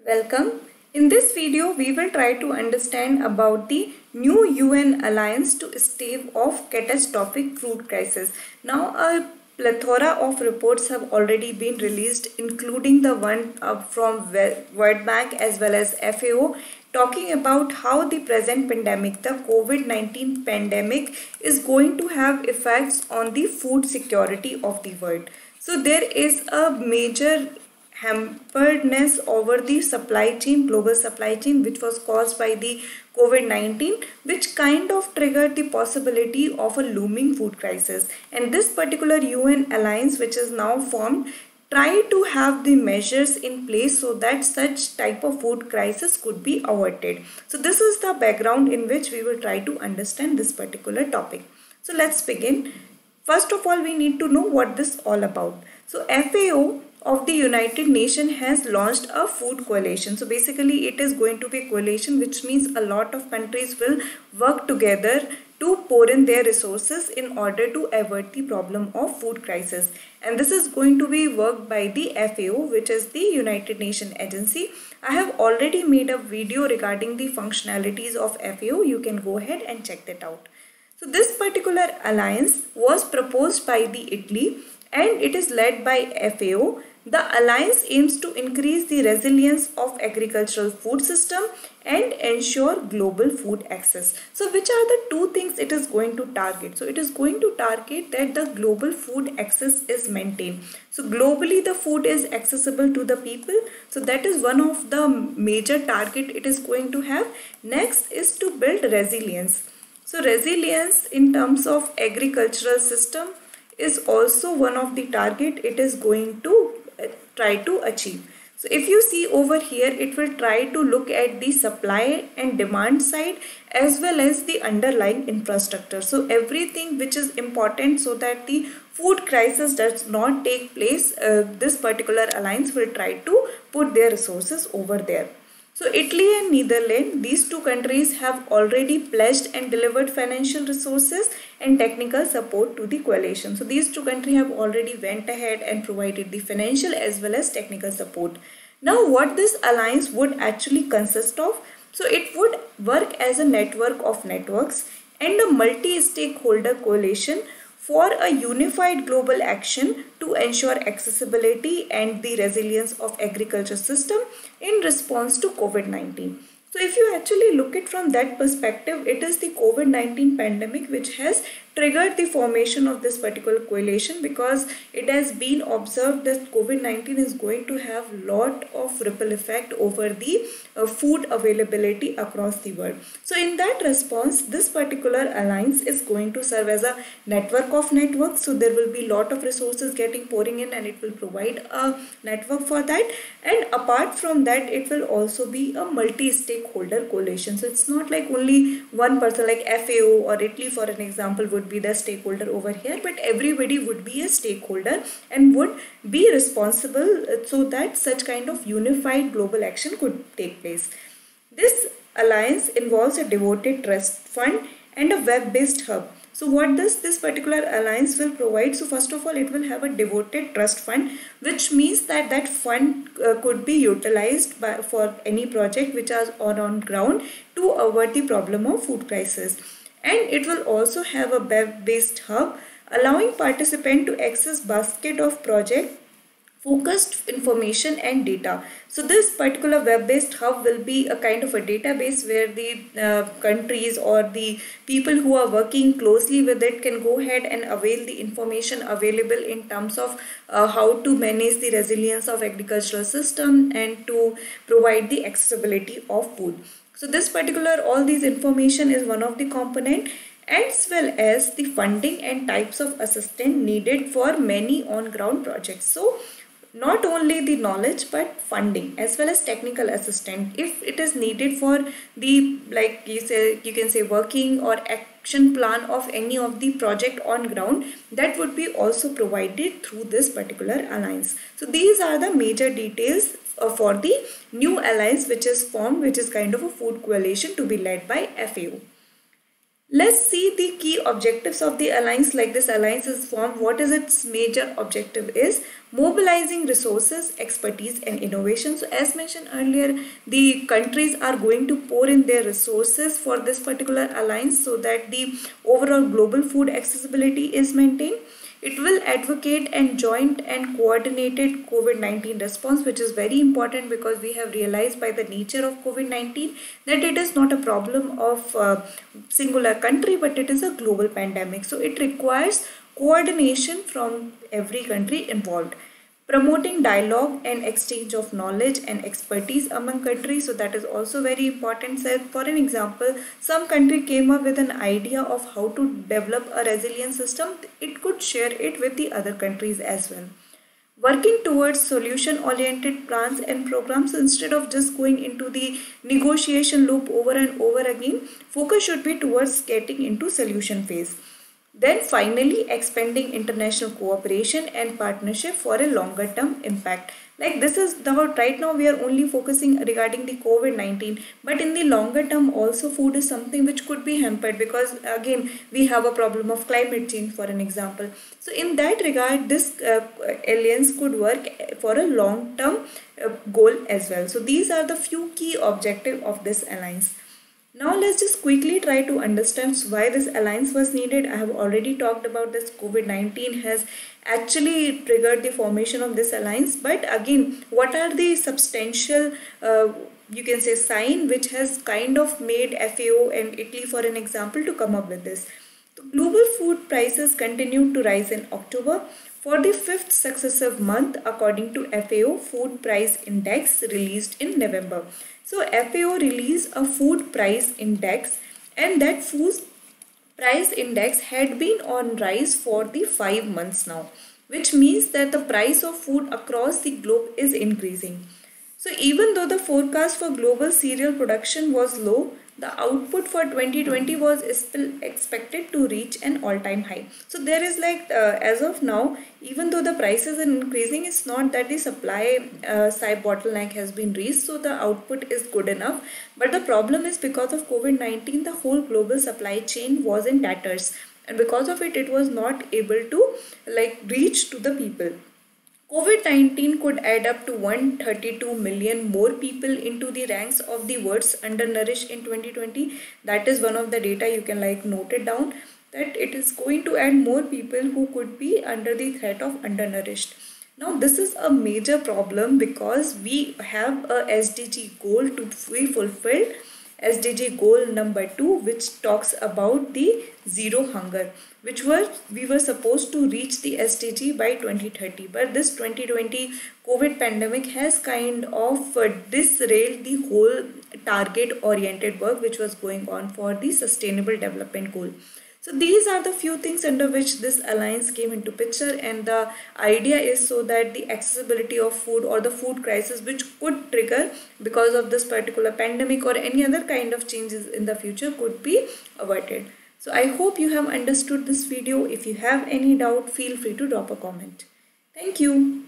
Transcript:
Welcome. In this video, we will try to understand about the new UN alliance to stave off catastrophic food crisis. Now, a plethora of reports have already been released, including the one from World Bank as well as FAO, talking about how the present pandemic, the COVID-19 pandemic, is going to have effects on the food security of the world. So there is a major hamperedness over the supply chain, global supply chain, which was caused by the COVID-19, which kind of triggered the possibility of a looming food crisis. And this particular UN alliance, which is now formed, try to have the measures in place so that such type of food crisis could be averted. So this is the background in which we will try to understand this particular topic. So let's begin. First of all, we need to know what this is all about. So FAO of the United Nations has launched a food coalition. So basically it is going to be a coalition, which means a lot of countries will work together to pour in their resources in order to avert the problem of food crisis. And this is going to be worked by the FAO, which is the United Nations agency. I have already made a video regarding the functionalities of FAO. You can go ahead and check that out. So this particular alliance was proposed by the Italy and it is led by FAO. The alliance aims to increase the resilience of agricultural food system and ensure global food access. So which are the two things it is going to target? So it is going to target that the global food access is maintained. So globally the food is accessible to the people. So that is one of the major target it is going to have. Next is to build resilience. So resilience in terms of agricultural system is also one of the target it is going to try to achieve. So if you see over here, it will try to look at the supply and demand side as well as the underlying infrastructure. So everything which is important so that the food crisis does not take place, this particular alliance will try to put their resources over there. So Italy and Netherlands, these two countries have already pledged and delivered financial resources and technical support to the coalition. So these two countries have already went ahead and provided the financial as well as technical support. Now what this alliance would actually consist of? So it would work as a network of networks and a multi-stakeholder coalition for a unified global action to ensure accessibility and the resilience of agriculture system in response to COVID-19. So if you actually look at from that perspective, it is the COVID-19 pandemic which has triggered the formation of this particular coalition, because it has been observed that COVID-19 is going to have lot of ripple effect over the food availability across the world. So in that response, this particular alliance is going to serve as a network of networks. So there will be lot of resources getting pouring in and it will provide a network for that. And apart from that, it will also be a multi-stakeholder coalition. So it's not like only one person like FAO or Italy, for an example, would be the stakeholder over here, but everybody would be a stakeholder and would be responsible so that such kind of unified global action could take place. This alliance involves a devoted trust fund and a web-based hub. So what does this particular alliance will provide? So first of all, it will have a devoted trust fund, which means that that fund could be utilized for any project which are on ground to avert the problem of food crisis. And it will also have a web-based hub allowing participants to access basket of project focused information and data. So this particular web-based hub will be a kind of a database where the countries or the people who are working closely with it can go ahead and avail the information available in terms of how to manage the resilience of agricultural system and to provide the accessibility of food. So this particular, all these information is one of the component, as well as the funding and types of assistance needed for many on-ground projects. So not only the knowledge but funding as well as technical assistance if it is needed for the, like you can say working or action plan of any of the project on ground, that would be also provided through this particular alliance. So these are the major details for the new alliance which is formed, which is kind of a food coalition to be led by FAO. Let's see the key objectives of the alliance. Like this alliance is formed, what is its major objective is mobilizing resources, expertise and innovation. So as mentioned earlier, the countries are going to pour in their resources for this particular alliance so that the overall global food accessibility is maintained. It will advocate and joint and coordinated COVID-19 response, which is very important because we have realized by the nature of COVID-19 that it is not a problem of singular country, but it is a global pandemic. So it requires coordination from every country involved. Promoting dialogue and exchange of knowledge and expertise among countries, so that is also very important. So for an example, some country came up with an idea of how to develop a resilient system, it could share it with the other countries as well. Working towards solution oriented plans and programs, instead of just going into the negotiation loop over and over again, focus should be towards getting into solution phase. Then finally, expanding international cooperation and partnership for a longer term impact. Like this is the right now we are only focusing regarding the COVID-19, but in the longer term also food is something which could be hampered because again we have a problem of climate change for an example. So in that regard, this alliance could work for a long term goal as well. So these are the few key objectives of this alliance. Now let's just quickly try to understand why this alliance was needed. I have already talked about this. COVID-19 has actually triggered the formation of this alliance. But again, what are the substantial, you can say, sign which has kind of made FAO and Italy, for an example, to come up with this? The global food prices continued to rise in October for the fifth successive month, according to FAO Food Price Index released in November. So FAO released a food price index, and that food price index had been on rise for the 5 months now, which means that the price of food across the globe is increasing. So even though the forecast for global cereal production was low, the output for 2020 was still expected to reach an all-time high. So there is like as of now, even though the prices are increasing, it's not that the supply side bottleneck has been reached, so the output is good enough. But the problem is because of COVID-19, the whole global supply chain was in tatters, and because of it, it was not able to reach to the people. COVID-19 could add up to 132 million more people into the ranks of the world's undernourished in 2020. That is one of the data you can note it down, that it is going to add more people who could be under the threat of undernourished. Now this is a major problem because we have a SDG goal to be fulfilled. SDG goal number 2, which talks about the zero hunger, we were supposed to reach the SDG by 2030, but this 2020 COVID pandemic has kind of disrailed the whole target oriented work which was going on for the sustainable development goal. So these are the few things under which this alliance came into picture, and the idea is so that the accessibility of food or the food crisis which could trigger because of this particular pandemic or any other kind of changes in the future could be averted. So I hope you have understood this video. If you have any doubt, feel free to drop a comment. Thank you.